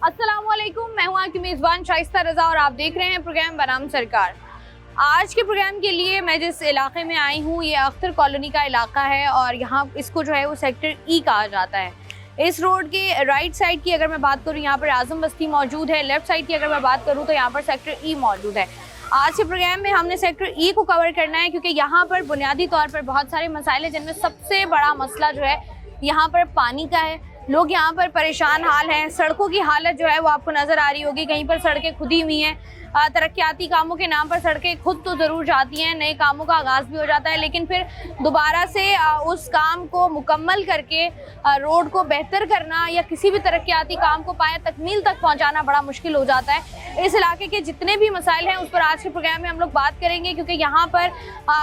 अस्सलामुअलैकुम, मैं हूं आपकी मेज़बान शाइस्ता रज़ा और आप देख रहे हैं प्रोग्राम बनाम सरकार। आज के प्रोग्राम के लिए मैं जिस इलाके में आई हूं ये अख्तर कॉलोनी का इलाका है और यहाँ इसको जो है वो सेक्टर ई कहा जाता है। इस रोड के राइट साइड की अगर मैं बात करूँ यहाँ पर आज़म बस्ती मौजूद है, लेफ्ट साइड की अगर मैं बात करूँ तो यहाँ पर सेक्टर ई मौजूद है। आज के प्रोग्राम में हमने सेक्टर ई को कवर करना है क्योंकि यहाँ पर बुनियादी तौर पर बहुत सारे मसाइल हैं, जिनमें सबसे बड़ा मसला जो है यहाँ पर पानी का है। लोग यहाँ पर परेशान हाल हैं। सड़कों की हालत जो है वो आपको नज़र आ रही होगी, कहीं पर सड़कें खुदी हुई हैं। तरक्याती कामों के नाम पर सड़कें खुद तो ज़रूर जाती हैं, नए कामों का आगाज़ भी हो जाता है, लेकिन फिर दोबारा से उस काम को मुकम्मल करके रोड को बेहतर करना या किसी भी तरक्याती काम को पाए तकमील तक पहुँचाना बड़ा मुश्किल हो जाता है। इस इलाके के जितने भी मसाइल हैं उस पर आज के प्रोग्राम में हम लोग बात करेंगे, क्योंकि यहाँ पर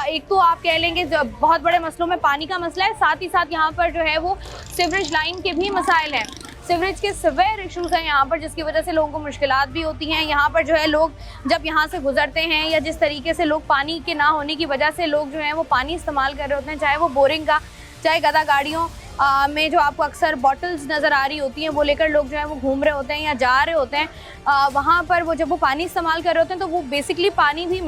एक तो आप कह लेंगे बहुत बड़े मसलों में पानी का मसला है, साथ ही साथ यहाँ पर जो है वो सीवरेज लाइन के भी मसाइल हैं। सीवरेज के सीवियर इश्यूज हैं यहाँ पर, जिसकी वजह से लोगों को मुश्किलात भी होती हैं। यहाँ पर जो है लोग जब यहाँ से गुजरते हैं या जिस तरीके से लोग पानी के ना होने की वजह से लोग जो हैं वो पानी इस्तेमाल कर रहे होते हैं, चाहे वो बोरिंग का, चाहे गदा गाड़ियों में जो आपको अक्सर बॉटल्स नज़र आ रही होती हैं वो लेकर लोग जो है वो घूम रहे होते हैं या जा रहे होते हैं। वहाँ पर वो जब वो पानी इस्तेमाल कर रहे होते हैं तो वो बेसिकली पानी भी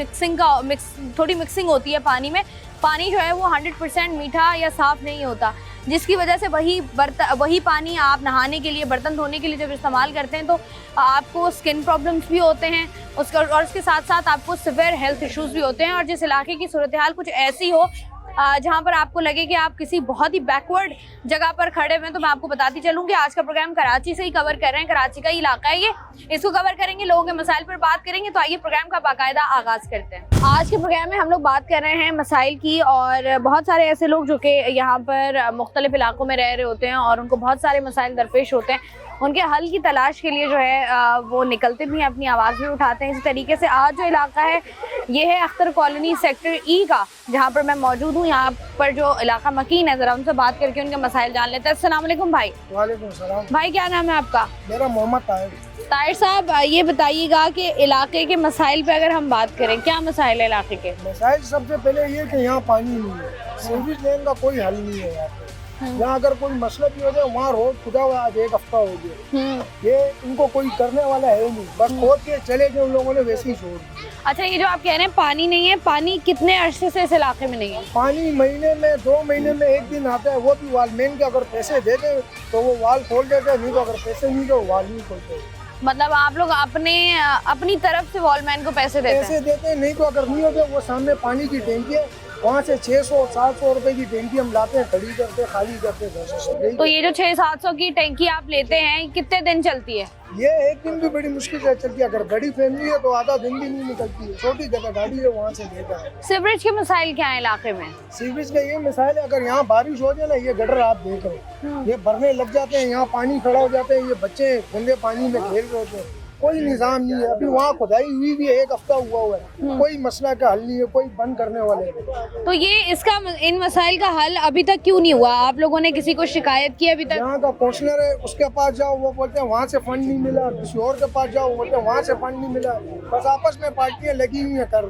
थोड़ी मिक्सिंग होती है पानी में। पानी जो है वो 100% मीठा या साफ़ नहीं होता, जिसकी वजह से वही पानी आप नहाने के लिए, बर्तन धोने के लिए जब इस्तेमाल करते हैं तो आपको स्किन प्रॉब्लम्स भी होते हैं और उसके साथ साथ आपको सीवियर हेल्थ इश्यूज़ भी होते हैं। और जिस इलाके की सूरत हाल कुछ ऐसी हो जहाँ पर आपको लगे कि आप किसी बहुत ही बैकवर्ड जगह पर खड़े हुए हैं, तो मैं आपको बताती चलूँ कि आज का प्रोग्राम कराची से ही कवर कर रहे हैं। कराची का ही इलाका है ये, इसको कवर करेंगे, लोगों के मसाइल पर बात करेंगे। तो आइए प्रोग्राम का बाकायदा आगाज़ करते हैं। आज के प्रोग्राम में हम लोग बात कर रहे हैं मसाइल की, और बहुत सारे ऐसे लोग जो कि यहाँ पर मुख्तलिफ इलाकों में रह रहे होते हैं और उनको बहुत सारे मसाइल दरपेश होते हैं, उनके हल की तलाश के लिए जो है वो निकलते भी हैं, अपनी आवाज़ भी उठाते हैं। इसी तरीके से आज जो इलाका है ये है अख्तर कॉलोनी सेक्टर ई का, जहाँ पर मैं मौजूद हूँ। यहाँ पर जो इलाका मकीन है, ज़रा उनसे बात करके उनके मसाइल जान लेते हैं। अस्सलाम वालेकुम भाई। वालेकुम सलाम। भाई क्या नाम है आपका? मेरा मोहम्मद ताहिर। ताहिर साहब, ये बताइएगा कि इलाके के मसाइल पे अगर हम बात करें, क्या मसाइल है इलाके के? मसाइल सबसे पहले ये कि यहाँ पानी नहीं है, सीवरेज लाइन का कोई हल नहीं है यहाँ पे। यहाँ अगर कोई मसला भी हो जाए, वहाँ रोड खुदा हुआ आज 1 हफ्ता हो गया, ये इनको कोई करने वाला है नहीं, बस खोद के चले गए उन लोगों ने, वैसे ही छोड़ दिया। अच्छा, ये जो आप कह रहे हैं पानी नहीं है, पानी कितने अरसे से इस इलाके में नहीं है? पानी महीने में 2 महीने में 1 दिन आता है, वो भी वालमैन के अगर पैसे दे दे तो वो वाल खोल देते हैं, नहीं तो अगर पैसे नहीं तो वाल नहीं खोलते। मतलब आप लोग अपनी तरफ से वॉलमैन को पैसे देते हैं? नहीं तो अगर नहीं होते, वो सामने पानी की टैंकी है, वहाँ से 600-700 रुपए की टैंकी हम लाते हैं, खड़ी करते, खाली करते। तो ये जो 600-700 की टैंकी आप लेते हैं, कितने दिन चलती है? ये 1 दिन भी बड़ी मुश्किल से चलती है। अगर बड़ी फैमिली है तो आधा दिन भी नहीं निकलती है, छोटी जगह गाड़ी है वहाँ से लेकर है। सीवरेज के मसाइल क्या है इलाके में? सीवरेज का ये मिसाइल है, अगर यहाँ बारिश हो जाए ना, ये गटर आप देख रहे हैं, ये भरने लग जाते हैं, यहाँ पानी खड़ा हो जाते हैं, ये बच्चे गंदे पानी में खेल रहे होते हैं, कोई निजाम नहीं है। अभी वहाँ खुदाई हुई भी 1 हफ्ता हुआ है, कोई मसला का हल नहीं है, कोई बंद करने वाले नहीं। तो ये इन मसाइल का हल अभी तक क्यों नहीं हुआ? आप लोगों ने किसी को शिकायत की अभी तक? यहाँ का काउंसलर है, उसके पास जाओ, वो बोलते हैं वहाँ से फंड नहीं मिला, किसी और के पास जाओ, बोलते हैं वहाँ से फंड नहीं मिला। बस आपस में पार्टियाँ लगी हुई है कर।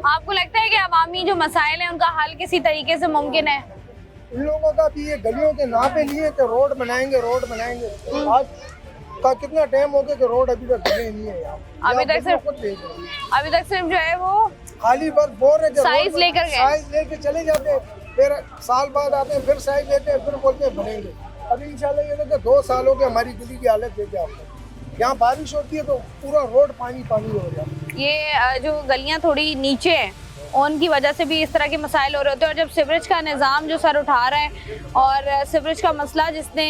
आपको लगता है कि अवामी जो मसाइल है उनका हल किसी तरीके से मुमकिन है? इन लोगों का भी ये गलियों के नापे लिए कि रोड बनाएंगे। आज का कितना टाइम हो गया कि रोड अभी तक बने नहीं है। अभी तक सिर्फ जो है वो खाली बस बोल रहे साइज लेके चले जाते हैं, फिर साल बाद आते हैं, फिर साइज लेते हैं, फिर बोलते हैं बनेंगे। अभी इंशाल्लाह ये लोग 2 साल हो गए, हमारी गली की हालत देखे आपको। यहाँ बारिश होती है तो पूरा रोड पानी हो जाता है। ये जो गलियाँ थोड़ी नीचे हैं उनकी वजह से भी इस तरह के मसाइल हो रहे होते हैं। और जब सीवरेज का निज़ाम जो सर उठा रहा है और सीवरेज का मसला जिसने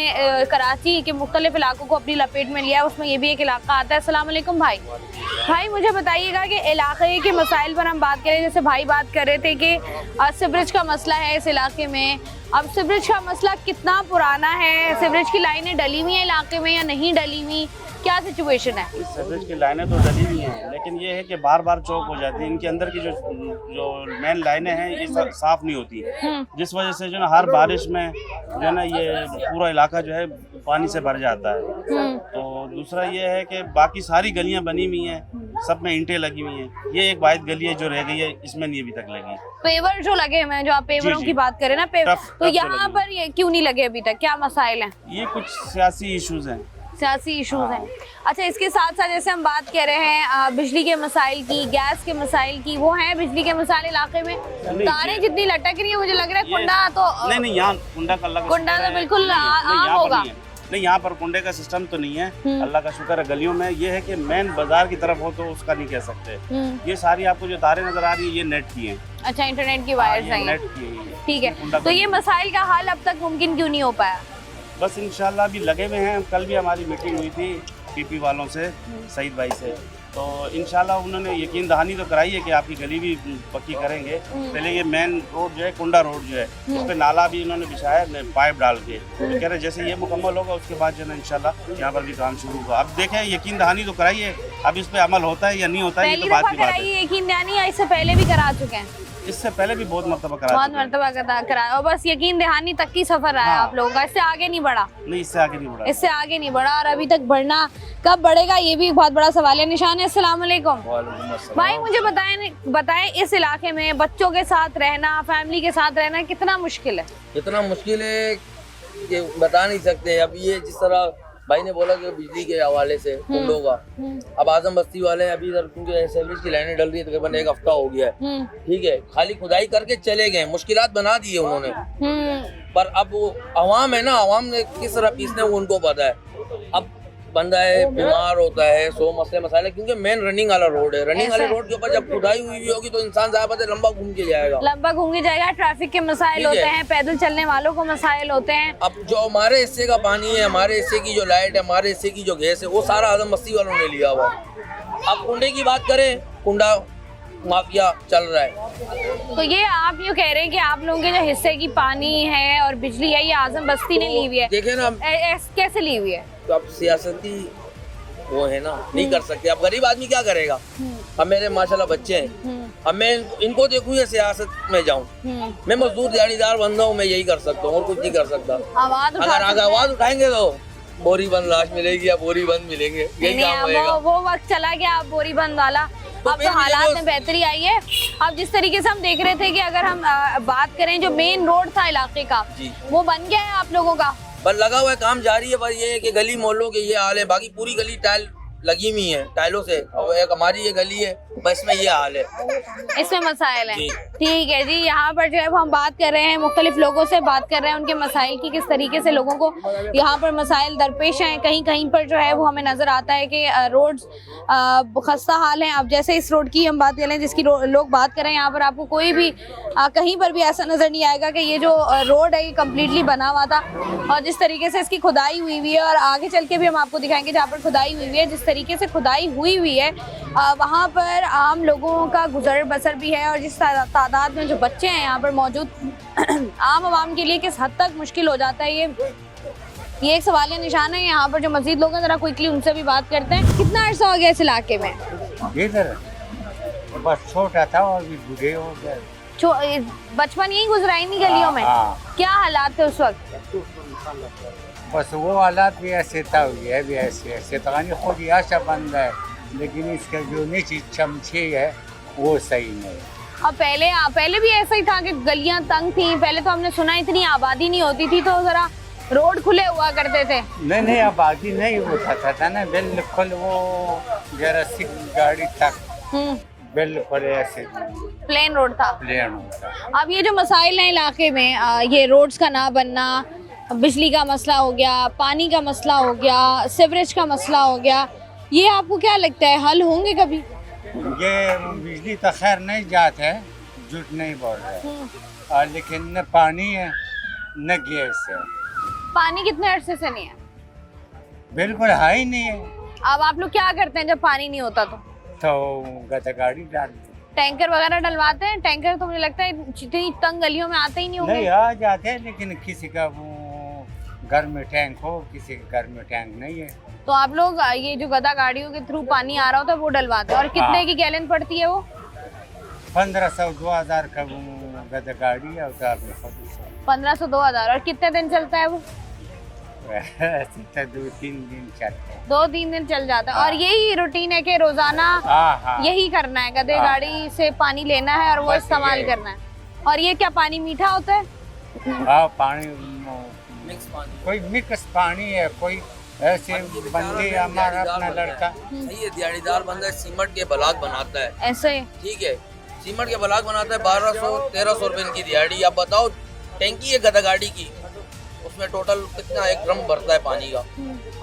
कराची के मुख्तलिफ इलाकों को अपनी लपेट में लिया है, उसमें ये भी एक इलाका आता है। अस्सलाम वालेकुम भाई, मुझे बताइएगा कि इलाके के मसाइल पर हम बात करें, जैसे भाई बात कर रहे थे कि सीवरेज का मसला है इस इलाके में। अब सीवरेज का मसला कितना पुराना है? सीवरेज की लाइनें डली हुई हैं इलाके में या नहीं डली हुई? क्या सिचुएशन है? सीवरेज की लाइनें तो डली हुई हैं, लेकिन ये है कि बार बार चौक हो जाती है। इनके अंदर की जो मेन लाइनें हैं ये साफ नहीं होती, जिस वजह से जो ना हर बारिश में जो है ना ये पूरा इलाका जो है पानी से भर जाता है। तो दूसरा ये है कि बाकी सारी गलियां बनी हुई हैं, सब में ईंटें लगी हुई हैं। ये एक वाहिद गली है जो रह गई है, इसमें नहीं अभी तक लगी। पेवर जो लगे हुए हैं, जो आप पेवरों की बात करें ना, तो यहाँ पर ये क्यों नहीं लगे अभी तक? क्या मसाइल हैं? ये कुछ सियासी इश्यूज हैं। सियासी इश्यूज हैं। अच्छा, इसके साथ साथ जैसे हम बात कर रहे हैं बिजली के मसाइल की, गैस के मसाइल की, वो हैं बिजली के मसाइल इलाके में? तारें जितनी लटक रही है, मुझे लग रहा है कुंडा तो नहीं यहाँ कुंडा का अल्लाह का कुंडा शुक्र तो है, बिल्कुल आम यहाँ पर होगा। नहीं है। नहीं, यहाँ पर कुंडे का सिस्टम तो नहीं है, अल्लाह का शुक्र है। गलियों में ये है कि मेन बाजार की तरफ हो तो उसका नहीं कह सकते। ये सारी आपको जो तारें नजर आ रही है ये नेट की हैं। अच्छा, इंटरनेट की हाँ, वायर्स ये हैं। नेट की है ये। ठीक है, कुंडा तो ये मसाइल का हल अब तक मुमकिन क्यों नहीं हो पाया? बस इंशाल्लाह अभी लगे हुए हैं। कल भी हमारी मीटिंग हुई थी पीपी वालों से, सईद भाई से, तो इंशाल्लाह उन्होंने यकीन दहानी तो कराई है कि आपकी गली भी पक्की करेंगे। पहले ये मेन रोड जो है, कुंडा रोड जो है, उस पर नाला भी इन्होंने बिछाया है पाइप डाल के। कह रहे जैसे ये मुकम्मल होगा उसके बाद जो है इंशाल्लाह यहाँ पर भी काम शुरू होगा। अब देखें, यकीन दहानी तो कराई है, अब इस पर अमल होता है या नहीं होता है ये तो पहली बात दफा की बात कराई है। यकीन दहानी या इससे पहले भी करा चुके हैं? इससे पहले भी बहुत मरतबा करा बहुत चुके हैं। मरतबा कराया, और बस यकीन दहानी तक की सफर रहा है हाँ। आप लोगों का, इससे आगे नहीं बढ़ा? नहीं, इससे आगे नहीं बढ़ा। इससे आगे नहीं बढ़ा, और अभी तक बढ़ना कब बढ़ेगा ये भी एक बहुत बड़ा सवाल है। निशान है, अस्सलाम वालेकुम भाई, मुझे बताएं इस इलाके में बच्चों के साथ रहना, फैमिली के साथ रहना कितना मुश्किल है? इतना मुश्किल है कि बता नहीं सकते। अब ये जिस तरह भाई ने बोला कि बिजली के हवाले से कुंडों का, अब आजम बस्ती वाले अभी इधर क्योंकि सीवरेज की लाइनें डल रही है, तकरीबन 1 हफ्ता हो गया है, ठीक है, खाली खुदाई करके चले गए, मुश्किलात बना दी है उन्होंने। पर अब वो अवाम है ना, अवाम ने किस तरह पीसने वो उनको पता है। अब बंदा है बीमार होता है, 100 मसले मसाले, क्योंकि मेन रनिंग वाला रोड है। रनिंग वाले रोड के ऊपर जब खुदाई हुई होगी तो इंसान ज़्यादा पता लंबा घूम के जाएगा, ट्रैफिक के मसाइल होते हैं, पैदल चलने वालों को मसाइल होते हैं। अब जो हमारे हिस्से का पानी है, हमारे हिस्से की जो लाइट है, हमारे हिस्से की जो गैस है, वो सारा आजम बस्ती वालों ने लिया हुआ। अब कुंडे की बात करें, कुंडा माफिया चल रहा है। तो ये आप यूँ कह रहे हैं कि आप लोगों के जो हिस्से की पानी है और बिजली है ये आजम बस्ती ने ली हुई है? देखे ना, कैसे ली हुई है? तो अब सियासती वो है ना, नहीं कर सकते। अब गरीब आदमी क्या करेगा? अब मेरे माशाल्लाह बच्चे हैं, अब मैं इनको देखूं या सियासत में जाऊं? मैं मजदूर दिहाड़ीदार बंदा हूं, मैं यही कर सकता हूं और कुछ नहीं कर सकता। अगर आवाज उठाएंगे तो बोरी बंद लाश मिलेगी या बोरी बंद मिलेंगे, यही काम होएगा। वो वक्त चला गया, आप बोरी बंद वाला। अब तो हालात में बेहतरी आई है। अब जिस तरीके से हम देख रहे थे कि अगर हम बात करें जो मेन रोड था इलाके का, वो बन गया है आप लोगों का? पर लगा हुआ है, काम जारी है। पर ये है कि गली मोहल्लों के ये हाल है, बाकी पूरी गली टाइल लगी हुई है, टाइलों से। और एक हमारी ये गली है, बस में ये हाल है, इसमें मसाइल है। ठीक है जी, यहाँ पर जो है वो हम बात कर रहे हैं, मुख्तलिफ लोगों से बात कर रहे हैं उनके मसाइल की, किस तरीके से लोगों को यहाँ पर मसाइल दरपेश हैं। कहीं कहीं पर जो है वो हमें नज़र आता है कि रोड्स खस्ता हाल हैं। अब जैसे इस रोड की हम बात कर रहे हैं जिसकी लोग बात कर रहे हैं, यहाँ पर आपको कोई भी कहीं पर भी ऐसा नज़र नहीं आएगा कि ये जो रोड है ये कम्प्लीटली बना हुआ था। और जिस तरीके से इसकी खुदाई हुई हुई है, और आगे चल के भी हम आपको दिखाएंगे जहाँ पर खुदाई हुई हुई है, जिस तरीके से खुदाई हुई हुई है वहाँ पर आम लोगों का गुजर बसर भी है। और जिस तादाद में जो बच्चे हैं यहाँ पर मौजूद, आम आवाम के लिए किस हद तक मुश्किल हो जाता है ये एक सवालिया निशान है। यहाँ पर जो मजीद लोग हैं जरा क्विकली उनसे भी बात करते हैं। कितना अर्सा हो गया इस इलाके में? इधर बस छोटा था और भी बूढ़े हो गए। बचपन यही गुजरा इन्हीं गलियों में? क्या हालात थे उस वक्त? बस वो हालात भी ऐसे था, ये भी ऐसे तो खुद आशा बंद है, लेकिन इसका जो नीचे चमचे है वो सही नहीं। अब पहले भी ऐसा ही था कि गलियां तंग थी? पहले तो हमने सुना इतनी आबादी नहीं होती थी तो जरा रोड खुले हुआ करते थे। नहीं आबादी नहीं होता था ना, बिल्कुल वो जरा सी गाड़ी तक बिल्कुल ऐसे प्लेन रोड था। प्लेन होता। अब ये जो मसाइल हैं इलाके में, ये रोड्स का ना बनना, बिजली का मसला हो गया, पानी का मसला हो गया, सीवरेज का मसला हो गया, ये आपको क्या लगता है हल होंगे कभी? ये बिजली तो खैर नहीं जाते है, झूठ नहीं बोल रहे, लेकिन न पानी है न गैस है। पानी कितने अरसे से नहीं है? बिल्कुल है ही नहीं है। अब आप लोग क्या करते हैं जब पानी नहीं होता तो गदा गाड़ी डालते, टैंकर वगैरह डलवाते हैं? टैंकर तो मुझे लगता है जितनी तंग गलियों में आते ही नहीं होंगे। नहीं आ जाते हैं, लेकिन किसी का वो घर में टैंक हो, किसी के घर में टैंक नहीं है। तो आप लोग ये जो गदा गाड़ियों के थ्रू पानी आ रहा होता है वो डलवाते हैं? और कितने की गैलन पड़ती है वो? 1500-2000 का वो गदा गाड़ी है, 1500-2000। और कितने दिन चलता है वो? 2-3 दिन चलता है। 2-3 दिन चल जाता है। और यही रूटीन है कि रोजाना यही करना है, गदे गाड़ी से पानी लेना है और वो इस्तेमाल करना है। और ये क्या पानी मीठा होता है? हाँ, पानी कोई मिक्स पानी है, कोई ऐसे बंदी हमारा अपना लड़का ये दिहाड़ीदार बंदा है, सीमेंट के ब्लॉक बनाता है, ऐसे ठीक है, सीमेंट के ब्लॉक बनाता है, 1200-1300 रुपए इनकी दिहाड़ी। अब बताओ टैंकी है गधा गाड़ी की, उसमें टोटल कितना 1 ड्रम भरता है पानी का।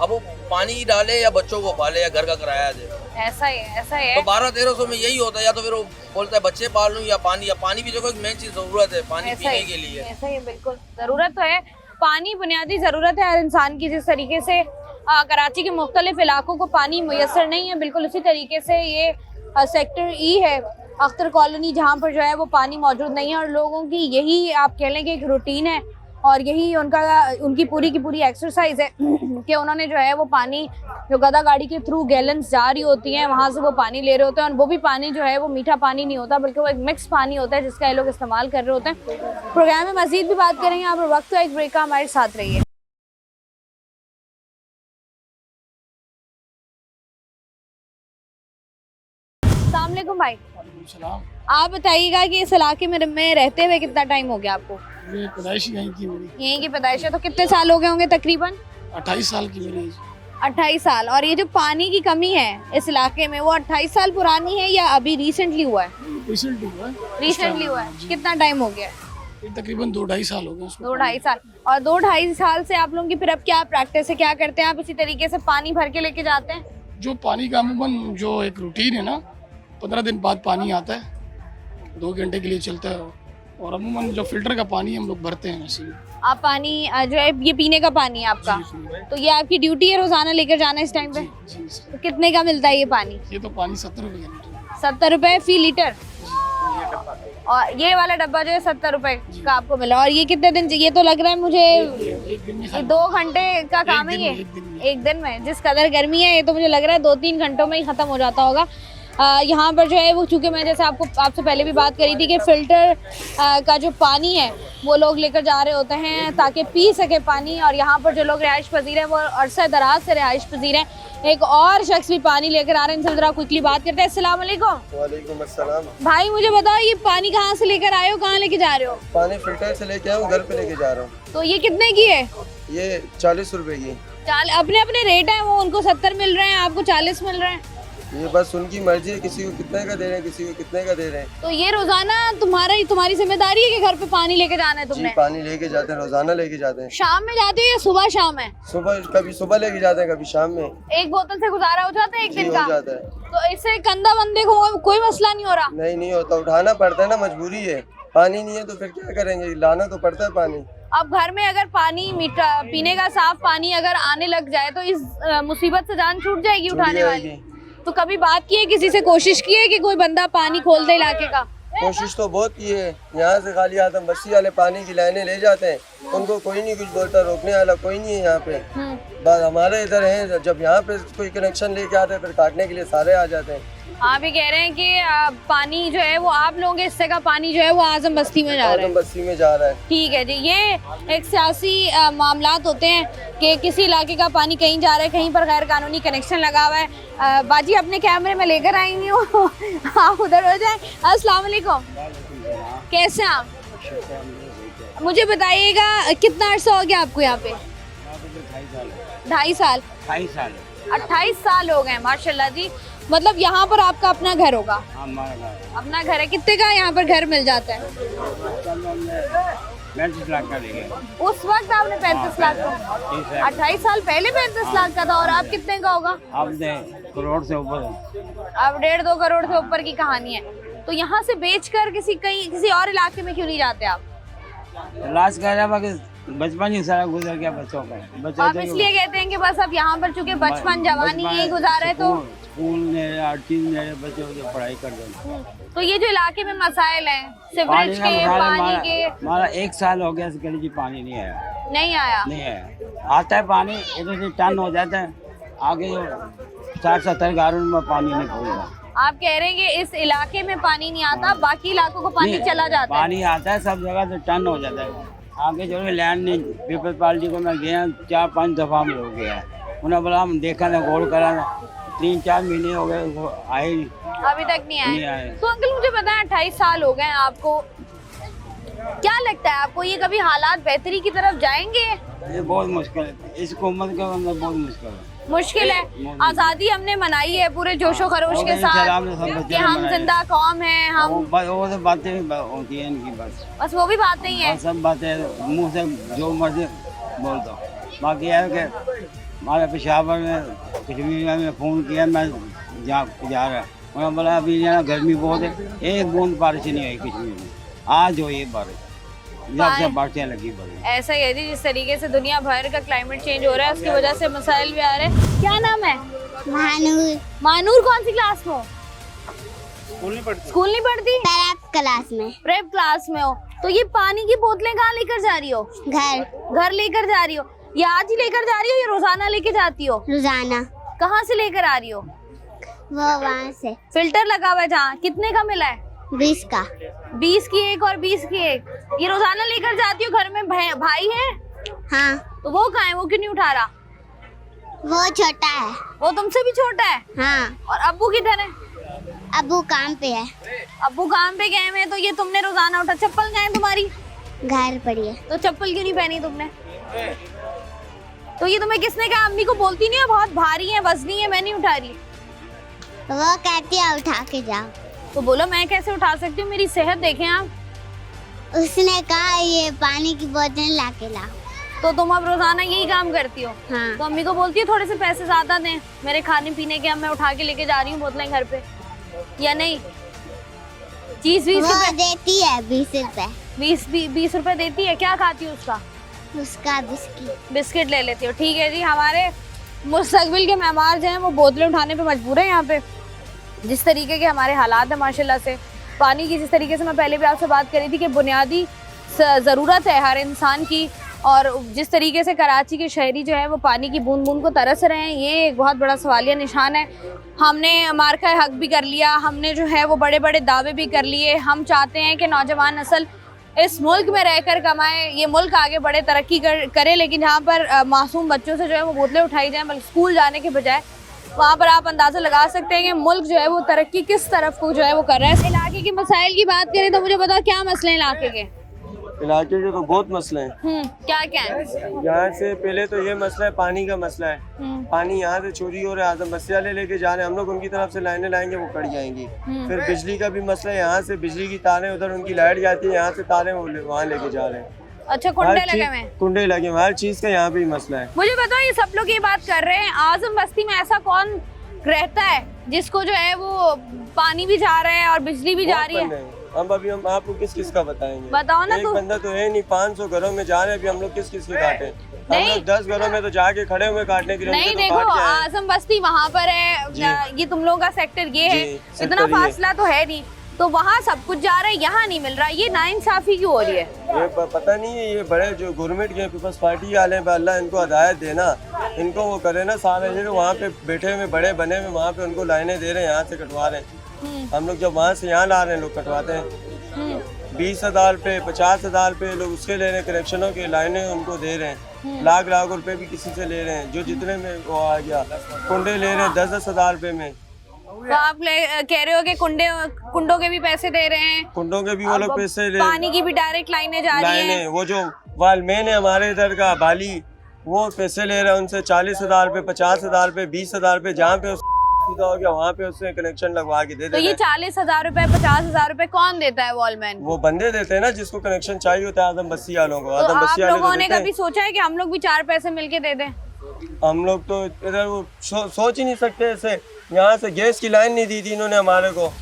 अब वो पानी डाले या बच्चों को पाले या घर का किराया दे, ऐसा ही है, ऐसा ही तो है। 1200-1300 में यही होता है। या तो फिर वो बोलता है बच्चे पाल लूं या पानी भी देखो एक मेन चीज जरूरत है पानी ऐसा पीने ही, के लिए। ऐसा ही है, बिल्कुल जरूरत तो है। पानी बुनियादी जरूरत है हर इंसान की। जिस तरीके से कराची के मुख्तलिफ इलाकों को पानी मुयसर नहीं है, बिल्कुल उसी तरीके से ये सेक्टर ई है अख्तर कॉलोनी, जहाँ पर जो है वो पानी मौजूद नहीं है और लोगों की यही आप कह लें कि एक रूटीन है और यही उनकी पूरी की पूरी एक्सरसाइज है कि उन्होंने जो है वो पानी जो गधा गाड़ी के थ्रू गैलन्स जा रही होती हैं वहाँ से वो पानी ले रहे होते हैं और वो भी पानी जो है वो मीठा पानी नहीं होता बल्कि वो एक मिक्स पानी होता है जिसका ये लोग इस्तेमाल कर रहे होते हैं। प्रोग्राम में मजीद भी बात करेंगे, आप वक्त तो एक ब्रेक का हमारे साथ रहिए। अस्सलाम वालेकुम भाई, आप बताइएगा कि इस इलाके में रहते हुए कितना टाइम हो गया आपको? पैदाइश यहीं की मेरी, यहीं की पैदाइश है, तो कितने साल हो गए होंगे तकरीबन? 28 साल की मेरी एज। 28 साल। और ये जो पानी की कमी है इस इलाके में वो 28 साल पुरानी है या अभी रिसेंटली हुआ है? रिसेंटली हुआ है। रिसेंटली हुआ है। जी। कितना टाइम हो गया? ये तकरीबन 2-2.5 साल हो गए उसको। 2-2.5 साल। और 2-2.5 साल से आप लोगों की फिर अब क्या प्रैक्टिस है, क्या करते हैं आप? इसी तरीके से पानी भर के लेके जाते हैं? जो पानी का अमूमन जो एक रूटीन है ना, 15 दिन बाद पानी आता है, 2 घंटे के लिए चलता है और अमूमन जो फिल्टर का पानी हम लोग भरते हैं वैसे। आप पानी जो है ये पीने का पानी है आपका, तो ये आपकी ड्यूटी है रोजाना लेकर जाना इस टाइम पे? जी। तो कितने का मिलता है ये पानी? ये तो पानी 70 रुपए का लीटर। 70 रुपए फी लीटर। और ये वाला डब्बा जो है 70 रुपए का आपको मिला। और ये कितने दिन? ये तो लग रहा है मुझे एक दिन में 2 घंटे का काम है ये, एक दिन में। जिस कदर गर्मी है ये तो मुझे लग रहा है 2-3 घंटों में ही खत्म हो जाता होगा। यहाँ पर जो है वो, चूँकि मैं जैसे आपसे पहले भी बात करी थी कि फ़िल्टर का जो पानी है वो लोग लेकर जा रहे होते हैं ताकि पी सके पानी। और यहाँ पर जो लोग रिहाइश पजीर हैं वो अरसा दराज से रिहाइश पजीर हैं। एक और शख्स भी पानी लेकर आ रहे हैं, इनसे ज़रा क्विकली बात करते हैं। अस्सलाम वालेकुम। वालेकुम अस्सलाम। भाई मुझे बताओ ये पानी कहाँ से लेकर आए हो, कहाँ लेके जा रहे हो? पानी फिल्टर से लेके आया हूँ, घर पे लेके जा रहा हूँ। तो ये कितने की है? ये 40 रुपए की। अपने अपने रेट है, वो उनको 70 मिल रहे हैं, आपको 40 मिल रहे हैं। ये बस उनकी मर्जी है, किसी को कितने का दे रहे हैं, किसी को कितने का दे रहे हैं। तो ये रोजाना तुम्हारी जिम्मेदारी है कि घर पे पानी लेके जाना है जी तुमने? पानी लेके जाते हैं, रोजाना लेके जाते हैं। शाम में जाते हो या सुबह शाम है? सुबह, कभी सुबह लेके जाते हैं, कभी शाम में। एक बोतल से गुजारा हो जाता है एक जी दिन हो का? जाता है। तो इससे कंधा बंदे को कोई मसला नहीं हो रहा? नहीं होता, उठाना पड़ता है ना, मजबूरी है। पानी नहीं है तो फिर क्या करेंगे, लाना तो पड़ता है पानी। अब घर में अगर पानी मीठा पीने का साफ पानी अगर आने लग जाए तो इस मुसीबत से जान छूट जाएगी उठाने वाली। तो कभी बात की है, किसी से कोशिश की है कि कोई बंदा पानी खोल दे इलाके का? कोशिश तो बहुत की है। यहाँ से खाली आदम बस्ती वाले पानी की लाइनें ले जाते हैं, उनको कोई नहीं कुछ बोलता, रोकने वाला कोई नहीं है यहाँ पे। बस हमारे इधर है, जब यहाँ पे कोई कनेक्शन लेके आते हैं फिर काटने के लिए सारे आ जाते हैं। आप ये कह रहे हैं कि पानी जो है वो आप लोगों के हिस्से का पानी जो है वो आजम बस्ती में जा रहा है? आजम बस्ती में जा रहा है। ठीक है जी। ये एक सियासी मामलात होते हैं कि किसी इलाके का पानी कहीं जा रहा है, कहीं पर गैर कानूनी कनेक्शन लगा हुआ है। बाजी अपने कैमरे में लेकर आएंगी हो आप उधर हो जाए। अस्सलाम वालेकुम, कैसे हैं आप? मुझे बताइएगा कितना अर्सा हो गया आपको यहाँ पे? 2.5 साल। 28 साल हो गए, माशाल्लाह जी। मतलब यहाँ पर आपका अपना घर होगा? अपना घर है। कितने का यहाँ पर घर मिल जाता है? 35 लाख का देंगे। उस वक्त आपने 35 लाख का? 28 साल पहले 35 लाख का था। और आप कितने का होगा? अब 1.5 करोड़ से ऊपर। अब 1.5-2 करोड़ से ऊपर की कहानी है। तो यहाँ से बेचकर किसी और इलाके में क्यों नहीं जाते आप? इलाज कर रहा, बचपन ही सारा गुजर गया बच्चों का। आप इसलिए कहते हैं कि बस अब यहाँ पर चूंकि बचपन जवानी यही गुजारा है तो स्कूल में हर चीज में बच्चों को पढ़ाई कर देंगे। तो ये जो इलाके में मसाइल हैं सीवरेज के, पानी के, हमारा 1 साल हो गया गली जी पानी नहीं आया। नहीं आया? नहीं आया। आता है पानी, इधर से टन हो जाता है, आगे जो 60-70 घरों में पानी नहीं पहुँचता। आप कह रहे हैं कि इस इलाके में पानी नहीं आता, बाकी इलाकों को पानी चला जाता है? पानी आता है सब जगह से, टन हो जाता है। आगे जो है लैंड नहीं, पीपल्स पार्टी को मैं गया 4-5 दफा में हो गया। उन्हें बोला हम देखा ना, गौर करा ना, 3-4 महीने हो गए वो आए नहीं, अभी तक नहीं आए। नहीं आए। तो अंकल मुझे बताएं 28 साल हो गए आपको, क्या लगता है आपको, ये कभी हालात बेहतरी की तरफ जाएंगे? ये बहुत मुश्किल है, इस हुकूमत के अंदर बहुत मुश्किल है। मुश्किल है। आज़ादी हमने मनाई है पूरे जोशो खरोश के साथ कि हम जिंदा कौम हैं, हम वो तो बातें होती हैं इनकी, बस वो भी बातें ही हैं। सब बातें मुंह से जो मर्जी बोल दो। बाकी है कि हमारे पेशावर में कश्मीर में फ़ोन किया, मैं जा रहा, उन्होंने बोला अभी यहाँ गर्मी बहुत है, एक बूंद बारिश नहीं हुई कश्मीर में, आज हो ये बारिश, जब से बारिशें लगी बड़ी। ऐसा ही है जी, जिस तरीके से दुनिया भर का क्लाइमेट चेंज हो रहा है उसकी वजह से मसाइल भी आ रहे हैं। क्या नाम है? मानूर। मानूर कौन सी क्लास में हो? स्कूल नहीं पढ़ती। स्कूल नहीं पढ़ती? प्रेप क्लास में। प्रेप क्लास में हो, तो ये पानी की बोतलें कहाँ लेकर जा रही हो? घर लेकर जा रही हो? ये आज ही लेकर जा रही हो या रोजाना लेके जाती हो? रोजाना। कहाँ से लेकर आ रही हो? वो वहाँ से। फिल्टर लगा हुआ है जहाँ, कितने का मिला है? 20 का। 20 की एक और 20 की एक। ये रोजाना लेकर जाती हो? घर में भाई है? हाँ। तो वो कहाँ है, वो क्यों नहीं उठा रहा? वो छोटा है। वो तुमसे भी छोटा है? हाँ। और अब्बू किधर है? अब्बू काम पे है। अब्बू काम पे गए हैं, तो ये तुमने रोजाना उठा। चप्पल कहाँ है तुम्हारी? घर पड़ी है। तो चप्पल क्यों नहीं पहनी तुमने? तो ये तुम्हें किसने कहा? अम्मी को बोलती नहीं है बहुत भारी है, वजनी है, मैं नहीं उठा रही? वो कहती है उठा के जाओ। तो बोलो मैं कैसे उठा सकती हूँ, मेरी सेहत देखें आप। उसने कहा ये पानी की बोतल ला के लाओ। तो तुम अब रोजाना यही काम करती हो? हाँ। तो अम्मी को बोलती है थोड़े से पैसे ज्यादा दें मेरे खाने पीने के, अब मैं उठा के लेके जा रही हूँ बोतलें घर पे, या नहीं? चीज 20 वो देती है 20 रुपए। 20 रुपए देती है? क्या खाती हो उसका? उसका बिस्किट ले लेती हो। ठीक है जी, हमारे मुस्तकबिल के मेहमान जो हैं वो बोतलें उठाने पे मजबूर है यहाँ पे। जिस तरीके के हमारे हालात है माशाल्लाह से, पानी की जिस तरीके से मैं पहले भी आपसे बात करी थी कि बुनियादी ज़रूरत है हर इंसान की, और जिस तरीके से कराची के शहरी जो है वो पानी की बूंद बूंद को तरस रहे हैं, ये एक बहुत बड़ा सवालिया निशान है। हमने मार्का हक भी कर लिया, हमने जो है वो बड़े बड़े दावे भी कर लिए। हम चाहते हैं कि नौजवान नस्ल इस मुल्क में रहकर कमाए, ये मुल्क आगे बढ़े, तरक्की करे, लेकिन यहाँ पर मासूम बच्चों से जो है वो बोतलें उठाई जाएं, बल्कि स्कूल जाने के बजाय। वहाँ पर आप अंदाज़ा लगा सकते हैं कि मुल्क जो है वो तरक्की किस तरफ को जो है वो कर रहा है। इस इलाके की मसाइल की बात करें तो मुझे बताओ क्या मसले हैं इलाके के? इलाके के तो बहुत मसले हैं। क्या क्या है? यहाँ से पहले तो ये मसला है, पानी का मसला है। पानी यहाँ से चोरी हो रहा है, आजम बस्ती वाले लेके जा रहे हैं, हम लोग उनकी तरफ से लाइनें लाएंगे वो कट जाएंगी। फिर बिजली का भी मसला है, यहाँ से बिजली की तारें, उधर उनकी लाइट जाती है, यहाँ से तारें वहाँ लेके जा रहे हैं। अच्छा, कुंडे लगे हुए हैं? कुंडे लगे हुए, हर चीज का यहाँ पे ही मसला है। मुझे बताओ, ये सब लोग ये बात कर रहे हैं, आजम बस्ती में ऐसा कौन रहता है जिसको जो है वो पानी भी जा रहा है और बिजली भी जा रही है? हम आपको किस किस का बताएंगे? बताओ ना। एक बंदा तो है नहीं, 500 घरों में जा रहे हैं, अभी हम लोग किस किस के काटे? हम लोग 10 घरों में तो जाके खड़े हुए काटने के लिए। नहीं देखो, आजम बस्ती वहाँ पर है, ये तुम लोगों का सेक्टर ये है, इतना फासला तो है नहीं, तो वहाँ सब कुछ जा रहा है, यहाँ नहीं मिल रहा, ये नाइंसाफी क्यों हो रही है? ये पता नहीं है, ये बड़े जो गवर्नमेंट के पीपल्स पार्टी वाले हैं, अल्लाह इनको हिदायत देना, इनको वो करे ना, सारे जो वहाँ पे बैठे हुए बड़े बने हुए वहाँ पे उनको लाइनें दे रहे हैं, यहाँ से कटवा रहे हैं। हम लोग जब वहाँ से यहाँ ला रहे हैं, लोग कटवाते हैं 20,000 पे 50,000 पे लोग उसके ले रहे हैं, कनेक्शनों के लाइनें उनको दे रहे हैं, लाख लाख रुपए भी किसी से ले रहे हैं, जो जितने में वो आ गया। कुंडे ले रहे हैं 10-10 हज़ार रुपए में। तो आप कह रहे हो कि कुंडों के भी पैसे दे रहे हैं? कुंडों के भी वो लोग पैसे ले, पानी की भी डायरेक्ट लाइनें जा रही हैं। वो जो वालमेन है हमारे इधर का बाली, वो पैसे ले रहे हैं उनसे 40,000 रुपए, 50,000 रुपए, 20,000 रुपए, जहाँ पे सीधा हो गया वहाँ पे उससे कनेक्शन लगवा के दे देते हैं। तो ये 40,000 रुपए 50,000 रुपए कौन देता है? वॉलमैन? वो बंदे देते हैं ना जिसको कनेक्शन चाहिए होता है, आदम बस्ती वालों को। तो आदम बस्ती आप वाले लोगों ने कभी सोचा है कि हम लोग भी 4 पैसे मिलके दे दें? हम लोग तो इधर वो सोच ही नहीं सकते ऐसे। यहाँ से गैस की लाइन नहीं दी थी इन्होंने हमारे को,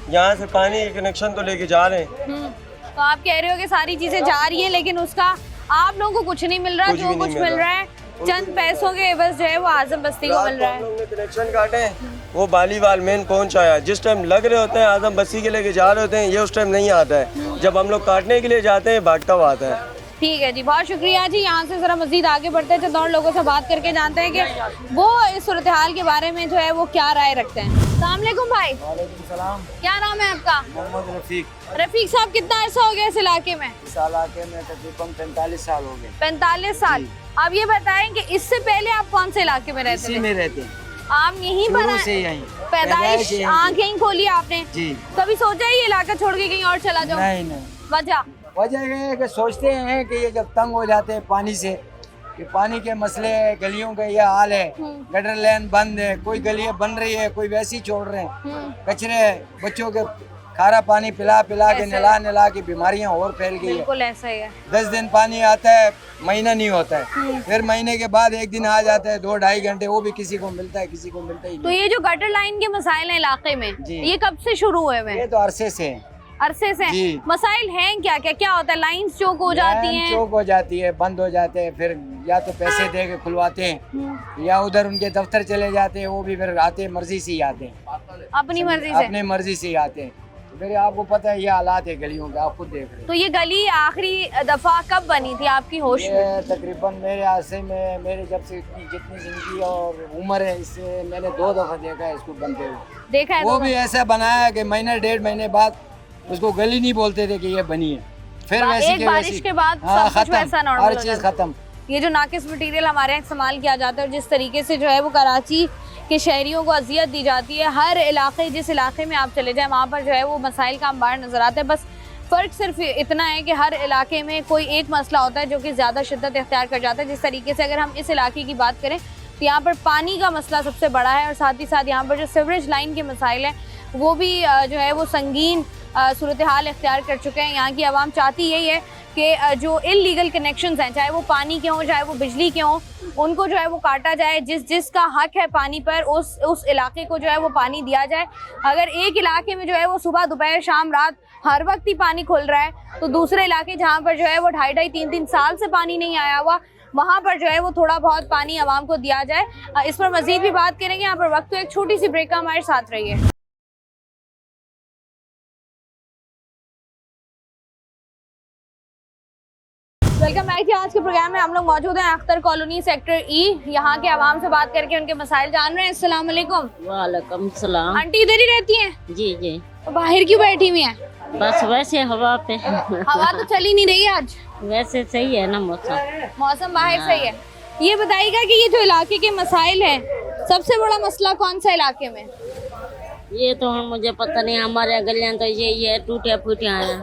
यहाँ से पानी के कनेक्शन तो लेके जा रहे हैं। तो आप कह रहे हो कि सारी चीजें जा रही है, लेकिन उसका आप लोगों को कुछ नहीं मिल रहा, जो कुछ मिल रहा है चंद पैसों के बस जो है वो आजम बस्ती को मिल रहा है। लोग ने कनेक्शन काटे, वो बाली वालमेन पहुंचाया, जिस टाइम लग रहे होते हैं आजम बस्ती के लेके जा रहे होते हैं, ये उस टाइम नहीं आता है, जब हम लोग काटने के लिए जाते हैं भागता हुआ आता है। ठीक है जी, बहुत शुक्रिया जी। यहाँ से जरा मजीद आगे बढ़ते हैं, चंद और लोगों से बात करके जानते हैं कि वो इस सूरत हाल के बारे में जो है वो क्या राय रखते हैं। अस्सलाम वालेकुम भाई। वालेकुम सलाम। क्या नाम है आपका? मोहम्मद रफीक। रफीक साहब, कितना अर्सा हो गया इस इलाके में? इस इलाके में तकरीबन 45 साल हो गए। 45 साल। आप ये बताएं कि इससे पहले आप कौन से इलाके में रहते थे? इसी में रहते हैं। आप यहीं पर से यहीं पैदाइश आँख यहीं खोली आपने? जी। कभी सोचा ये इलाका छोड़ के कहीं और चला जाओ? नहीं। वजह? वजह ये है कि सोचते हैं कि ये जब तंग हो जाते हैं पानी से, कि पानी के मसले, गलियों का ये हाल है, गटर लाइन बंद है, कोई गलियां बन रही है, कोई वैसी ही छोड़ रहे हैं, कचरे बच्चों के खारा पानी पिला पिला के नला के बीमारियां और फैल गई है। बिल्कुल ऐसा ही है। 10 दिन पानी आता है, महीना नहीं होता है, फिर महीने के बाद एक दिन आ जाता है, 2-2.5 घंटे, वो भी किसी को मिलता है, किसी को मिलता ही तो नहीं। ये जो गटर लाइन के मसाइल हैं इलाके में, जी। ये कब से शुरू हुए हुए ये हैं? तो अरसे से है। अरसे से जी। मसाइल हैं क्या क्या क्या होता है? लाइंस चौक हो जाती लाइन हैं, चौक हो जाती है, बंद हो जाते हैं, फिर या तो पैसे दे के खुलवाते हैं या उधर उनके दफ्तर चले जाते हैं, वो भी फिर आते हैं, मर्जी से ही आते हैं, अपनी मर्जी से। अपने मर्जी से ही आते हैं। तो फिर आपको पता है ये हालात है गलियों का, आप खुद देख रहे तो ये गली आखिरी दफा कब बनी थी आपकी होश हैं। में? ये तकरीबन मेरे हादसे में, मेरे जब से जितनी जिंदगी और उम्र है, इससे मैंने 2 दफा देखा है इसको बनते हुए। देखा है वो तो भी ऐसा बनाया कि महीने 1.5 महीने बाद उसको गली नहीं बोलते थे कि ये बनी है, फिर वैसी एक के बारिश वैसी। के बाद हाँ, सब कुछ वैसा खत्म, नॉर्मल हर हो चीज जाता है। खत्म। ये जो नाकिस मटेरियल हमारे यहाँ इस्तेमाल किया जाता है और जिस तरीके से जो है वो कराची के शहरियों को अजियत दी जाती है, हर इलाके, जिस इलाके में आप चले जाएं वहाँ पर जो है वो मसाइल का अंबार नजर आता है। बस फ़र्क सिर्फ इतना है कि हर इलाके में कोई एक मसला होता है जो कि ज़्यादा शिद्दत इख्तियार कर जाता है। जिस तरीके से अगर हम इस इलाके की बात करें तो यहाँ पर पानी का मसला सबसे बड़ा है और साथ ही साथ यहाँ पर जो सीवरेज लाइन के मसाइल हैं वो भी जो है वो संगीन सूरत हाल इख्तियार कर चुके हैं। यहाँ की आवाम चाहती यही है कि जो इल्लीगल कनेक्शंस हैं, चाहे वो पानी के हों, चाहे वो बिजली के हों, उनको जो है वो काटा जाए। जिसका हक है पानी पर, उस इलाके को जो है वो पानी दिया जाए। अगर एक इलाके में जो है वो सुबह दोपहर शाम रात हर वक्त ही पानी खुल रहा है, तो दूसरे इलाके जहाँ पर जो है वो 2.5-2.5 3-3 साल से पानी नहीं आया हुआ, वहाँ पर जो है वो थोड़ा बहुत पानी आवाम को दिया जाए। इस पर मजीद भी बात करेंगे। यहाँ पर वक्त तो एक छोटी सी ब्रेक का, हमारे साथ रहिए। वेलकम बैक टू आज के प्रोग्राम में। हम लोग मौजूद हैं अख्तर कॉलोनी सेक्टर ई। यहाँ के आवाम से बात करके उनके मसाइल जान रहे हैं। अस्सलाम वालेकुम। वालेकुम सलाम। आंटी इधर ही रहती हैं? जी जी। बाहर क्यों बैठी हुई हैं? बस वैसे हवा पे। हवा तो चली नहीं रही आज। वैसे सही है ना मौसम। मौसम बाहर सही है। ये बताइएगा कि ये जो इलाके के मसाइल हैं, सबसे बड़ा मसला कौन सा इलाके में? ये तो मुझे पता नहीं, हमारे गलियां तो यही है, टूटिया फूटिया है,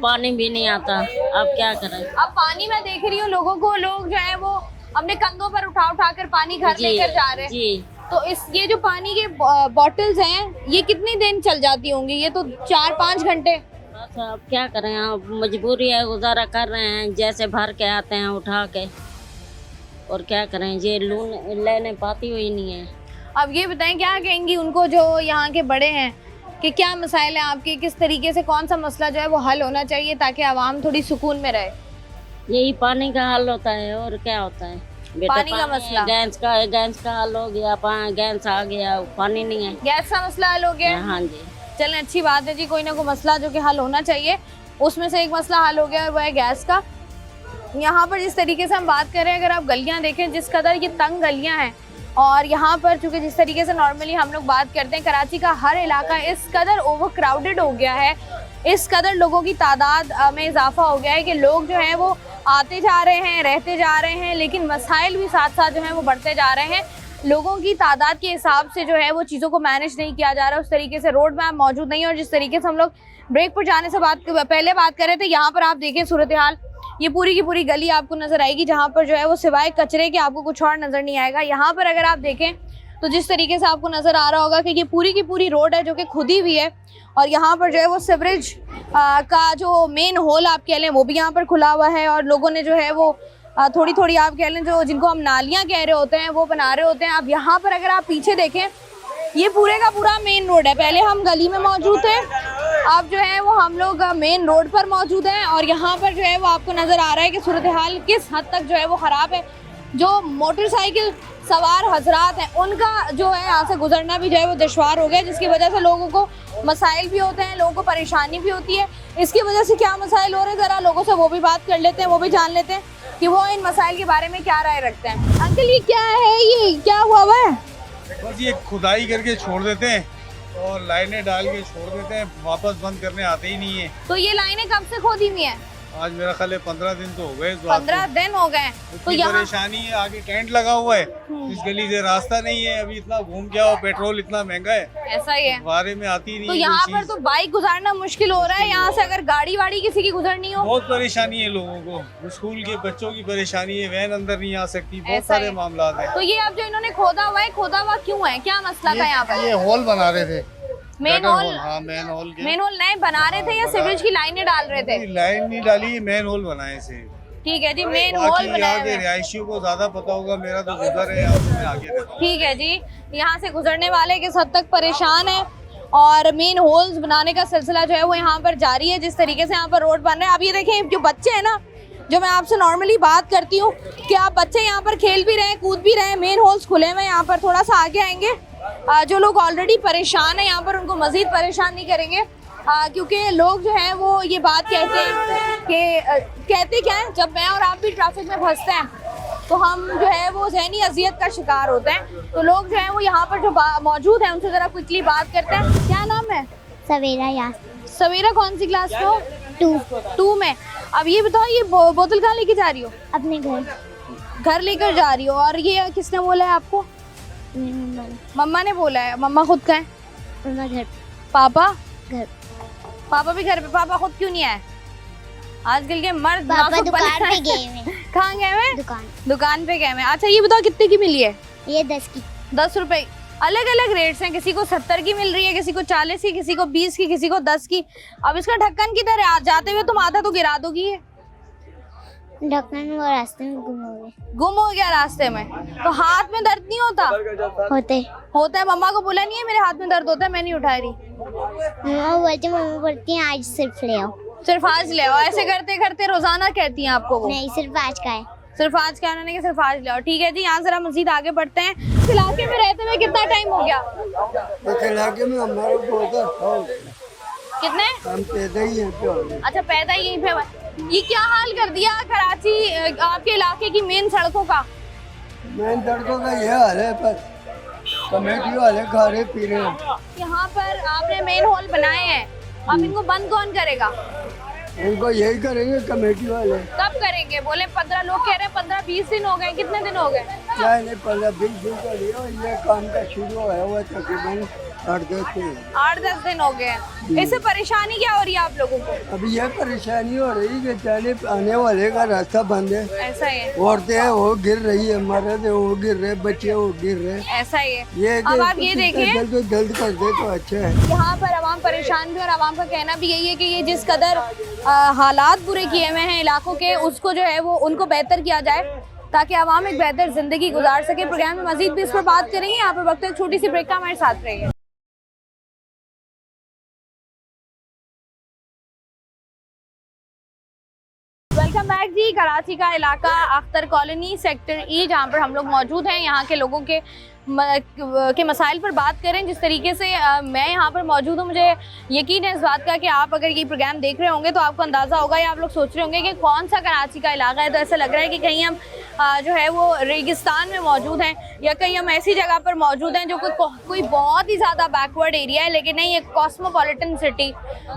पानी भी नहीं आता। अब क्या करें? अब पानी मैं देख रही हूँ लोगों को, लोग जो है वो अपने कंधों पर उठा उठा कर पानी घर लेकर जा रहे हैं। जी। तो ये जो पानी के बॉटल्स हैं, ये कितनी दिन चल जाती होंगी? ये तो 4-5 घंटे। बस अब क्या करें, अब मजबूरी है, गुजारा कर रहे हैं, जैसे भर के आते हैं उठा के, और क्या करें, ये लून लेने पाती हुई नहीं है। अब ये बताएं क्या कहेंगी उनको जो यहाँ के बड़े हैं, कि क्या मसाइल हैं आपके, किस तरीके से कौन सा मसला जो है वो हल होना चाहिए ताकि आवाम थोड़ी सुकून में रहे? यही पानी का हल होता है, और क्या होता है बेटा? पानी का मसला। गैस का हल हो गया, गैस आ गया, पानी नहीं है। गैस का मसला हल हो गया? हाँ जी। चलें, अच्छी बात है जी, कोई ना कोई मसला जो कि हल होना चाहिए, उसमें से एक मसला हल हो गया और वो है गैस का। यहाँ पर जिस तरीके से हम बात करें, अगर आप गलियाँ देखें, जिस कदर ये तंग गलियाँ हैं, और यहाँ पर चूँकि जिस तरीके से नॉर्मली हम लोग बात करते हैं, कराची का हर इलाका इस कदर ओवर क्राउडेड हो गया है, इस कदर लोगों की तादाद में इजाफा हो गया है कि लोग जो हैं वो आते जा रहे हैं, रहते जा रहे हैं, लेकिन मसाइल भी साथ साथ जो हैं वो बढ़ते जा रहे हैं। लोगों की तादाद के हिसाब से जो है वो चीज़ों को मैनेज नहीं किया जा रहा, उस तरीके से रोड मैप मौजूद नहीं है। और जिस तरीके से हम लोग ब्रेक पर जाने से पहले बात कर रहे थे, यहाँ पर आप देखें सूरत हाल, ये पूरी की पूरी गली आपको नज़र आएगी जहाँ पर जो है वो सिवाय कचरे के आपको कुछ और नज़र नहीं आएगा। यहाँ पर अगर आप देखें तो जिस तरीके से आपको नज़र आ रहा होगा कि ये पूरी की पूरी रोड है जो कि खुदी हुई है, और यहाँ पर जो है वो सीवरेज का जो मेन होल आप कह लें वो भी यहाँ पर खुला हुआ है, और लोगों ने जो है वो थोड़ी थोड़ी आप कह लें जो जिनको हम नालियाँ कह रहे होते हैं वो बना रहे होते हैं। अब यहाँ पर अगर आप पीछे देखें, ये पूरे का पूरा मेन रोड है। पहले हम गली में मौजूद थे, अब जो है वो हम लोग मेन रोड पर मौजूद हैं, और यहाँ पर जो है वो आपको नज़र आ रहा है कि सूरत हाल किस हद तक जो है वो ख़राब है। जो मोटरसाइकिल सवार हजरात हैं उनका जो है यहाँ से गुजरना भी जो है वो दुश्वार हो गया, जिसकी वजह से लोगों को मसाइल भी होते हैं, लोगों को परेशानी भी होती है। इसकी वजह से क्या मसाइल हो रहे हैं, ज़रा लोगों से वो भी बात कर लेते हैं, वो भी जान लेते हैं कि वो इन मसाइल के बारे में क्या राय रखते हैं। अंकल, ये क्या है, ये क्या हुआ है? बस ये खुदाई करके छोड़ देते हैं और लाइनें डाल के छोड़ देते हैं, वापस बंद करने आते ही नहीं है। तो ये लाइनें कब से खोदी हुई हैं? आज मेरा ख्याल है 15 दिन तो हो गए इस बात 15 दिन हो गए। तो इतनी यहाँ परेशानी है, आगे टेंट लगा हुआ है, इस गली से रास्ता नहीं है, अभी इतना घूम के आओ, पेट्रोल इतना महंगा है, ऐसा ही है। बारे में आती नहीं तो है यहाँ कोई पर चीज़। तो बाइक गुजारना मुश्किल हो रहा है, यहाँ से अगर गाड़ी वाड़ी किसी की गुजरनी हो। बहुत परेशानी है लोगों को, स्कूल के बच्चों की परेशानी है, वैन अंदर नहीं आ सकती, बहुत ऐसा सारे है। मामला है। तो ये अब जो इन्होंने खोदा हुआ है, खोदा हुआ क्यों है, क्या मसला था यहाँ पर? ये हॉल बना रहे थे, मेन गटर हॉल, हाँ मेन हॉल के मेन हॉल नए बना रहे थे या सीवरेज की लाइनें डाल रहे थे? लाइन नहीं डाली, मेन हॉल बनाए से। ठीक है जी, मेन बाकी हॉल यहाँ बनाया के हुआ है। रिहायशियों को ज्यादा पता होगा, मेरा तो गुजर है, अब मैं आगे देखा। ठीक है जी, यहाँ से गुजरने वाले किस हद तक परेशान है और मेन होल्स बनाने का सिलसिला जो है वो यहाँ पर जारी है। जिस तरीके से यहाँ पर रोड बन रहे हैं, अब ये देखें जो बच्चे हैं ना, जो मैं आपसे नॉर्मली बात करती हूँ कि आप बच्चे यहाँ पर खेल भी रहे हैं, कूद भी रहे हैं, मेन होल्स खुले हुए हैं। यहाँ पर थोड़ा सा आगे आएंगे, जो लोग ऑलरेडी परेशान हैं यहाँ पर उनको मजीद परेशान नहीं करेंगे, क्योंकि लोग जो हैं वो ये बात कहते हैं कि कहते क्या है, जब मैं और आप भी ट्रैफिक में फंसते हैं तो हम जो है वो ज़हनी अजियत का शिकार होते हैं। तो लोग जो हैं वो यहाँ पर जो मौजूद हैं उनसे ज़रा क्विकली बात करते हैं। क्या नाम है? सवेरा यार सवेरा कौन सी क्लास में हो? 2 में। अब ये बताओ, ये बोतल कहाँ लेके जा रही हो? अपने घर लेकर जा रही हो। और ये किसने बोला है आपको? मम्मा ने बोला है। मम्मा खुद का है? मम्मा घर। पापा? घर। पापा भी घर पे। पापा खुद क्यों नहीं आए? आजकल के मर्द पापा नाजुक दुकान बने पे हैं। गए हुए। कहाँ गए हुए? दुकान पे गए हुए। अच्छा ये बताओ कितने की मिली है? ये 10 की। 10 रुपए। अलग अलग रेट्स हैं, किसी को 70 की मिल रही है, किसी को 40 की, किसी को 20 की, किसी को 10 की। अब इसका ढक्कन किधर है? जाते हुए तुम आधा तो गिरा दोगी। ये ढक्कन वो रास्ते में गुम हो गया रास्ते में। तो हाथ में दर्द नहीं होता? होता है। मम्मा को बोला नहीं है मेरे हाथ में दर्द होता है, मैं नहीं उठा रही? मम्मा बोलती हैं आज सिर्फ ले आओ। सिर्फ आज ले आओ। ऐसे करते करते रोजाना कहती हैं आपको वो? नहीं, सिर्फ आज का है। सिर्फ आज का उन्होंने कि सिर्फ आज ले आओ। ठीक है जी, यहाँ जरा मजीद आगे बढ़ते हैं। इस इलाके में रहते हुए कितना टाइम हो गया? इस इलाके में हमारे कितने? हम पैदा ही हैं। अच्छा, पैदा ही यहीं पे हुआ। ये क्या हाल कर दिया कराची आपके इलाके की मेन सड़कों का? मेन सड़कों का ये हाल है, पर कमेटी वाले खा रहे पी रहे हैं। यहाँ पर आपने मेन हॉल बनाए हैं, अब इनको बंद कौन करेगा? इनको यही करेंगे कमेटी वाले। कब करेंगे? बोले 15 लोग कह रहे हैं 15-20 दिन हो गए। कितने दिन हो गए? क्या नहीं, 15-20 दिन का लिया। ये काम का शुरू है हुआ तकरीबन 8-10 दिन हो गए। इससे परेशानी क्या हो रही है आप लोगों को? अभी ये परेशानी हो रही है कि जाने आने वाले का रास्ता बंद है। ऐसा ही है। औरतें हैं वो गिर रही है, मर्द है वो गिर रहे, बच्चे वो गिर रहे। ऐसा ही है। ये अब आप ये देखें, जल्द कर दे तो अच्छा है। यहाँ पर आवाम परेशान भी, और आवाम का कहना भी यही है कि ये जिस कदर हालात बुरे किए हुए हैं इलाकों के, उसको जो है वो उनको बेहतर किया जाए ताकि आवाम एक बेहतर जिंदगी गुजार सके। प्रोग्राम में मजीद भी इस पर बात करेंगे। यहाँ पर वक्त एक छोटी सी ब्रेक का, हमारे साथ रहिए। वेलकम बैक जी। कराची का इलाका अख्तर कॉलोनी सेक्टर ई, जहाँ पर हम लोग मौजूद हैं, यहाँ के लोगों के मसाइल पर बात करें। जिस तरीके से मैं यहाँ पर मौजूद हूँ, मुझे यकीन है इस बात का कि आप अगर ये प्रोग्राम देख रहे होंगे तो आपको अंदाज़ा होगा या आप लोग सोच रहे होंगे कि कौन सा कराची का इलाका है। तो ऐसा लग रहा है कि कहीं हम जो है वो रेगिस्तान में मौजूद हैं, या कहीं हम ऐसी जगह पर मौजूद हैं जो कोई बहुत ही ज़्यादा बैकवर्ड एरिया है, लेकिन नहीं, एक कॉस्मोपॉलिटन सिटी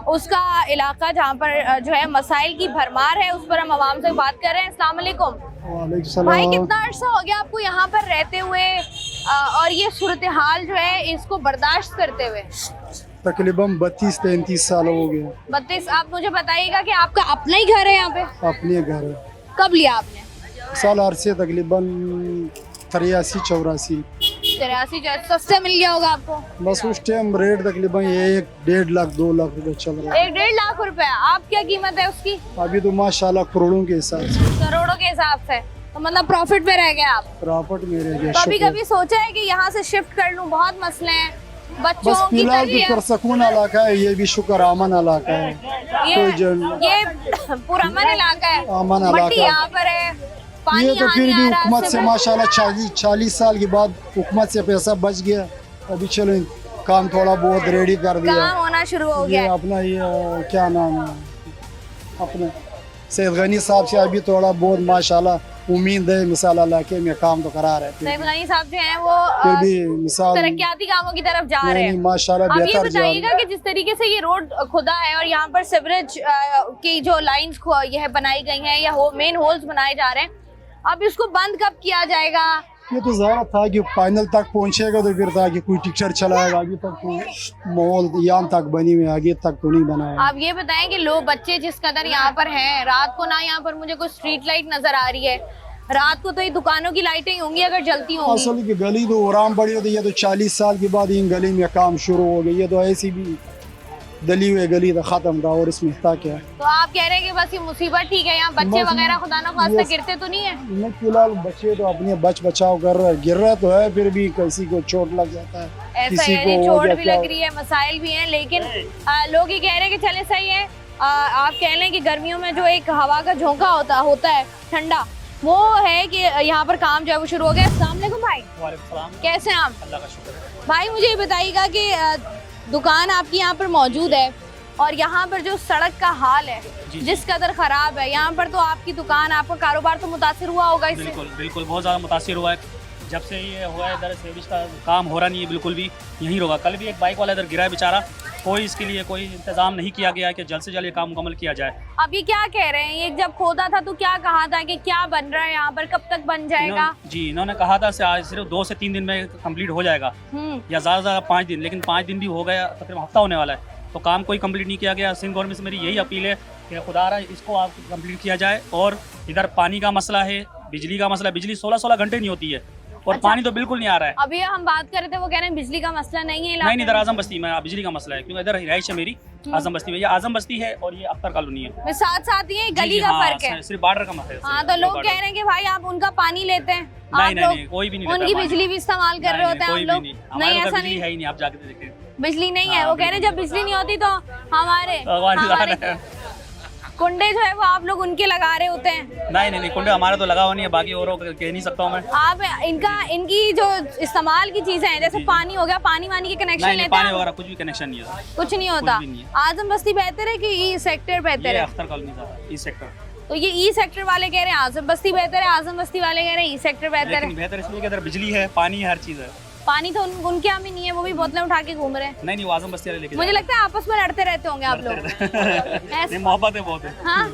उसका इलाका जहाँ पर जो है मसाइल की भरमार है। उस पर हम आवाम से बात कर रहे हैं। अस्सलाम वालेकुम भाई, कितना अर्सा हो गया आपको यहाँ पर रहते हुए और ये सूरत हाल जो है इसको बर्दाश्त करते हुए? तकरीबन 32-33 साल हो गए। 32। आप मुझे बताइएगा कि आपका अपना ही घर है यहाँ पे? अपने घर है। कब लिया आपने? साल अरसे तकरीबन 83-84। 83। जो सस्ते मिल गया होगा आपको? बस उस टाइम रेट तकरीबन 1-1.5 लाख 2 लाख रुपए चल रहा है। 1-1.5 लाख रुपए। आप क्या कीमत है उसकी? अभी तो माशाल्लाह करोड़ों के हिसाब से। करोड़ों के हिसाब से। तो मतलब प्रॉफिट में रह गए आप? प्रॉफिट में रह गए। कभी कभी सोचा है कि यहाँ से शिफ्ट कर लूँ? बहुत मसले हैं बच्चों बस की फिलहाल तो तरबियत। पुरसकून इलाका है, ये भी शुक्र अमन इलाका है। ये पुरअमन इलाका है। अमन मट्टी इलाका यहाँ पर है, पानी ये तो यहाँ फिर नहीं भी आ रहा। हुकूमत से माशाल्लाह 40 साल के बाद हुकूमत से पैसा बच गया। अभी चलो काम थोड़ा बहुत रेडी कर दिया, काम होना शुरू हो गया ये है। अपना ये क्या नाम है अपने सैयद गनी साहब से अभी थोड़ा बहुत माशाल्लाह उम्मीद है मिसाल अल्लाह के में काम तो करा रहे थे, सईद गनी साहब जो हैं वो फिर भी मिसाल तरक्याती कामों की तरफ जा रहे हैं। माशाल्लाह अब ये बेहतर जा रहे हैं। बताइएगा कि जिस तरीके से ये रोड खुदा है और यहाँ पर सीवरेज की जो लाइंस यह बनाई गई हैं या मेन होल्स बनाए जा रहे हैं, अब इसको बंद कब किया जाएगा? ये तो ज़ाहिर था कि फाइनल तक पहुंचेगा तो फिर था कि कोई टिक्चर चलाएगा, अभी तक तो माहौल यहाँ तक बनी हुई, आगे तक तो नहीं बना है। आप ये बताएं कि लोग बच्चे जिस कदर यहाँ पर हैं, रात को ना यहाँ पर मुझे कोई स्ट्रीट लाइट नजर आ रही है, रात को तो ये दुकानों की लाइटें ही होंगी अगर जलती होंगी। असल की गली तो आराम बड़ी होती है, तो 40 साल के बाद इन गली में काम शुरू हो गई है, तो ऐसी भी दली हुई गली तो खत्म था और इसमें था क्या। तो आप कह रहे हैं कि बस ये मुसीबत ठीक है, यहाँ बच्चे वगैरह खुदा ना खास्ता गिरते तो नहीं है? नहीं, फिलहाल बच्चे तो अपने बचाव कर रहे हैं, गिर रहा तो है, फिर भी किसी को चोट लग जाता है, ऐसा किसी है, को चोट भी लग रही है, मसाइल भी हैं, लेकिन लोग ये कह रहे हैं कि चले सही है। आप कह लें कि गर्मियों में जो एक हवा का झोंका होता है ठंडा, वो है कि यहाँ पर काम जो है वो शुरू हो गया। अस्सलाम वालेकुम भाई। कैसे हैं आप? अल्लाह का शुक्र है। भाई मुझे ये बताइएगा कि दुकान आपकी यहाँ पर मौजूद है और यहाँ पर जो सड़क का हाल है जिस कदर खराब है, यहाँ पर तो आपकी दुकान, आपका कारोबार तो मुतासिर हुआ होगा इससे? बिल्कुल बिल्कुल, बहुत ज़्यादा मुतासिर हुआ है। जब से ये हुआ है इधर सेविज का काम हो रहा नहीं है बिल्कुल भी, यहीं होगा। कल भी एक बाइक वाला इधर गिरा है बेचारा, कोई इसके लिए कोई इंतजाम नहीं किया गया है कि जल्द से जल्द ये काम मुकम्मल किया जाए। अब ये क्या कह रहे हैं, ये जब खोदा था तो क्या कहा था कि क्या बन रहा है यहाँ पर, कब तक बन जाएगा? जी, इन्होंने कहा था आज सिर्फ 2 से 3 दिन में कंप्लीट हो जाएगा या ज़्यादा 5 दिन, लेकिन 5 दिन भी हो गया, तकरीबन हफ्ता होने वाला है, तो काम कोई कंप्लीट नहीं किया गया। सिंध गवर्नमेंट से मेरी यही अपील है कि खुदा रहा इसको आप कंप्लीट किया जाए। और इधर पानी का मसला है, बिजली का मसला है, बिजली 16-16 घंटे नहीं होती है और पानी तो बिल्कुल नहीं आ रहा है। अभी हम बात कर रहे थे, वो कह रहे हैं बिजली का मसला नहीं है। नहीं, इधर आजम बस्ती में बिजली का मसला है, क्योंकि इधर रिहाइश है मेरी आजम बस्ती में। ये आजम बस्ती है और ये अख्तर कॉलोनी है, साथ साथ ये गली का फर्क है, सिर्फ बॉर्डर का मसला है। हाँ, तो लोग कह रहे हैं कि भाई आप उनका पानी लेते हैं, नहीं, कोई भी नहीं, उनकी बिजली भी इस्तेमाल कर रहे होते हैं हम लोग। नहीं, ऐसा नहीं है ही नहीं, आप जाके देखें, बिजली नहीं है। वो कह रहे हैं जब बिजली नहीं होती तो हमारे कुंडे जो है वो आप लोग उनके लगा रहे होते हैं। नहीं, कुंडे हमारा तो लगा हुआ नहीं है, बाकी और कह नहीं सकता हूँ मैं। आप इनकी जो इस्तेमाल की चीजें हैं, जैसे पानी हो गया, पानी के कनेक्शन लेते हैं? पानी वगैरह कुछ भी कनेक्शन नहीं है, कुछ नहीं होता। आजम बस्ती बेहतर है कि ई सेक्टर बेहतर है? Akhtar colony E sector. तो ये ई सेक्टर वाले कह रहे हैं आजम बस्ती बेहतर है, आजम बस्ती वाले कह रहे हैं ई सेक्टर बेहतर है। बेहतर इसलिए कि इधर बिजली है, पानी है, हर चीज है। पानी तो उनके यहाँ भी नहीं है, वो भी बोतलें उठा के घूम रहे हैं। नहीं, वो आजम बस्ती वाले लेके मुझे लगता है आपस में लड़ते रहते होंगे आप लोग। मोहब्बत है बहुत है। हाँ,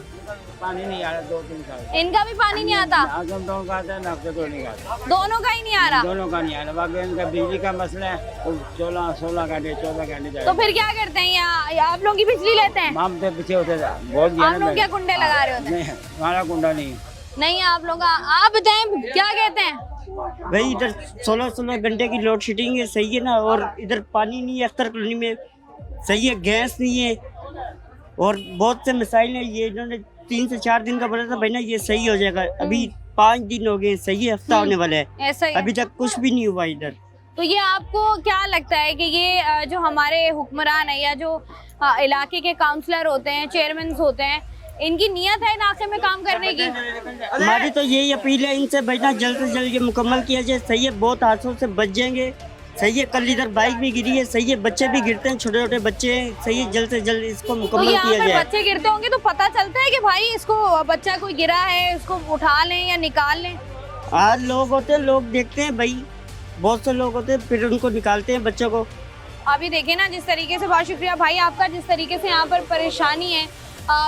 पानी नहीं आ रहा 2-3 साल। इनका भी पानी नहीं आता? आजम दोनों का आता है ना, आपसे कोई नहीं आता। दोनों का ही नहीं आ रहा? दोनों का नहीं आ रहा। बाकी इनका बिजली का मसला है, 16 घंटे 14 घंटे। तो फिर क्या करते हैं यहाँ, आप लोग की बिजली लेते हैं? हम तो पीछे होते थे बहुत। आप लोग क्या कुंडे लगा रहे होते हैं? नहीं, हमारा कुंडा नहीं नहीं, आप लोग आप बताएं क्या कहते हैं? भाई इधर 16 घंटे की लोड शेडिंग है, सही है ना, और इधर पानी नहीं है अख्तर कॉलोनी में, सही है, गैस नहीं है और बहुत से मसाइल है। ये इन्होंने 3 से 4 दिन का बोला था भाई ना ये सही हो जाएगा, अभी 5 दिन हो गए, सही है, हफ्ता होने वाला है, ऐसा ही अभी तक कुछ भी नहीं हुआ इधर। तो ये आपको क्या लगता है कि ये जो हमारे हुक्मरान है या जो इलाके के काउंसलर होते हैं, चेयरमैन होते हैं, इनकी नियत है इलाके में काम करने की? हमारी तो यही अपील है इनसे भाई ना जल्द से जल्द ये मुकम्मल किया जाए, सही है, बहुत हादसों से बच जाएंगे, सही है। कल इधर बाइक भी गिरी है, सही है, बच्चे भी गिरते हैं, छोटे छोटे बच्चे हैं, सही है, जल्द से जल्द इसको मुकम्मल किया जाए। बच्चे गिरते होंगे तो पता चलता है कि भाई इसको बच्चा कोई गिरा है, उसको उठा लें या निकाल लें? आज लोग होते हैं, लोग देखते हैं भाई, बहुत से लोग होते हैं, फिर उनको निकालते हैं बच्चों को। अभी देखें ना जिस तरीके से, बहुत शुक्रिया भाई आपका, जिस तरीके से यहाँ पर परेशानी है,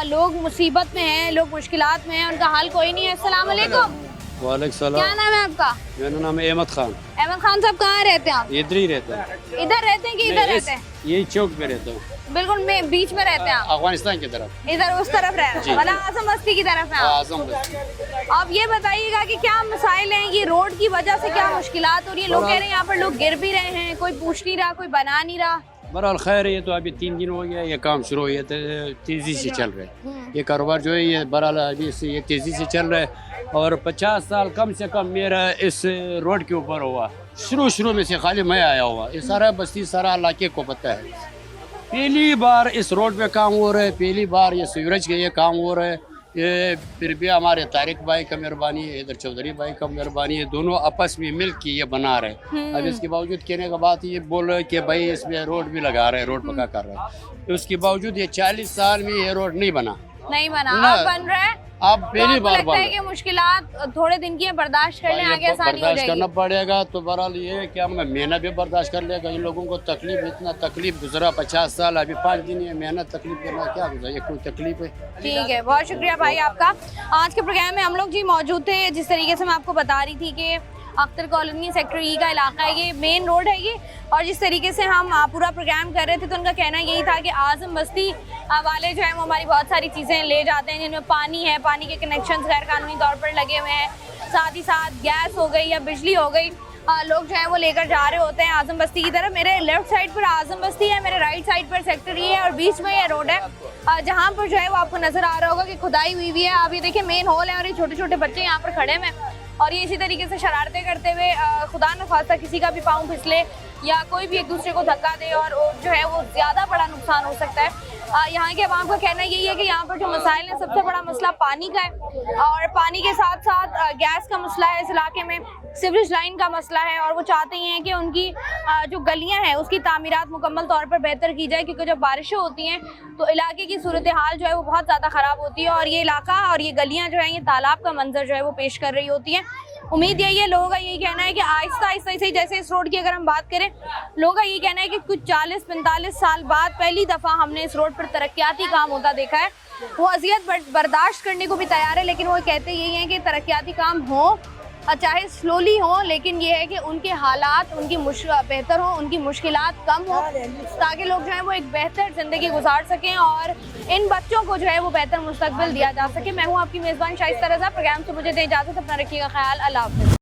लोग मुसीबत में हैं, लोग मुश्किलात में हैं, उनका हाल कोई नहीं है। अस्सलाम वालेकुम। वालेकुम सलाम। क्या नाम है आपका? मेरा नाम है अहमद खान। अहमद खान साहब कहाँ रहते हैं आप? इधर ही रहते हैं। इधर रहते हैं कि इधर रहते हैं? यही चौक पे रहता हूँ। बिल्कुल बीच में रहते हैं आप? अफगानिस्तान की तरफ। इधर उस तरफ रहते हैं, मतलब आजम बस्ती की तरफ है? आजम बस्ती। आप ये बताइएगा कि क्या मसाइल हैं, ये रोड की वजह से क्या मुश्किलात हो रही है? लोग कह रहे हैं यहाँ पर लोग गिर भी रहे हैं, कोई पूछ नहीं रहा, कोई बना नहीं रहा। बहरहाल खैर, ये तो अभी 3 दिन हो गया ये काम शुरू हो, ये तेजी से चल रहा है ये कारोबार जो है, ये बहरहाल अभी से ये तेजी से चल रहा है। और 50 साल कम से कम मेरा इस रोड के ऊपर हुआ, शुरू में से खाली मैं आया हुआ, ये सारा बस्ती सारा इलाके को पता है। पहली बार इस रोड पे काम हो रहा है, पहली बार ये सीवरेज के ये काम हो रहा है। ये फिर भी हमारे तारिक भाई का मेहरबानी है, इधर चौधरी भाई का मेहरबानी है, दोनों आपस में मिल के ये बना रहे। अब इसके बावजूद कहने के बाद ये बोल रहे कि भाई इसमें रोड भी लगा रहे हैं, रोड पक्का कर रहे हैं, तो उसके बावजूद ये 40 साल में ये रोड नहीं बना अब बन रहा है आप तो पहली आपको बार लगता है कि मुश्किलात थोड़े दिन की है, बर्दाश्त कर लें, आगे आसानी हो बर्दाश्त जाएगी। करना पड़ेगा। तो बहरहाल ये है कि हम मेहनत भी बर्दाश्त कर लेगा। इन लोगों को तकलीफ, इतना तकलीफ गुजरा 50 साल, अभी 5 दिन ये मेहनत तकलीफ करना क्या गुजरा, ये कोई तकलीफ है? ठीक है, बहुत शुक्रिया भाई आपका। आज के प्रोग्राम में हम लोग जी मौजूद थे। जिस तरीके से मैं आपको बता रही थी कि अख्तर कॉलोनी सेक्टर ई का इलाका है, ये मेन रोड है ये, और जिस तरीके से हम पूरा प्रोग्राम कर रहे थे तो उनका कहना यही था कि आजम बस्ती वाले जो है वो हमारी बहुत सारी चीज़ें ले जाते हैं, जिनमें पानी है, पानी के कनेक्शंस गैर कानूनी तौर पर लगे हुए हैं, साथ ही साथ गैस हो गई या बिजली हो गई, लोग जो है वो लेकर जा रहे होते हैं आजम बस्ती की तरफ। मेरे लेफ्ट साइड पर आजम बस्ती है, मेरे राइट साइड पर सेक्टर ई है और बीच में ये रोड है जहाँ पर जो है वो आपको नज़र आ रहा होगा कि खुदाई हुई हुई है। आप ये देखिए मेन हॉल है और ये छोटे छोटे बच्चे यहाँ पर खड़े हैं और ये इसी तरीके से शरारतें करते हुए खुदा न खास्ता किसी का भी पाँव फिसले या कोई भी एक दूसरे को धक्का दे और जो है वो ज़्यादा बड़ा नुकसान हो सकता है। यहाँ के अवाम का कहना यही है कि यहाँ पर जो मसाइल है, सबसे बड़ा मसला पानी का है और पानी के साथ साथ गैस का मसला है इस इलाके में, सीवरेज लाइन का मसला है और वो चाहते हैं कि उनकी जो गलियाँ हैं उसकी तामीरात मुकम्मल तौर पर बेहतर की जाए, क्योंकि जब बारिशें होती हैं तो इलाके की सूरत हाल जो है वो बहुत ज़्यादा ख़राब होती है और ये इलाका और ये गलियाँ जो हैं ये तालाब का मंजर जो है वो पेश कर रही होती हैं। उम्मीद यही है, लोगों का यही कहना है कि आहिस्ता आहिस्ता से, जैसे इस रोड की अगर हम बात करें, लोगों का यही कहना है कि कुछ 40-45 साल बाद पहली दफ़ा हमने इस रोड पर तरक्याती काम होता देखा है। वो अजियत बर्दाश्त करने को भी तैयार है, लेकिन वो कहते यही हैं कि तरक्याती काम हो चाहे स्लोली हो, लेकिन ये है कि उनके हालात उनकी बेहतर हो, उनकी मुश्किलात कम हो, ताकि लोग जो है वो एक बेहतर ज़िंदगी गुजार सकें और इन बच्चों को जो है वो बेहतर मुस्तकबिल दिया जा सके। मैं हूँ आपकी मेज़बान शाइस्ता रज़ा। प्रोग्राम से मुझे दे इजाज़त, अपना रखिएगा ख्याल। अल्लाह हाफ़िज़।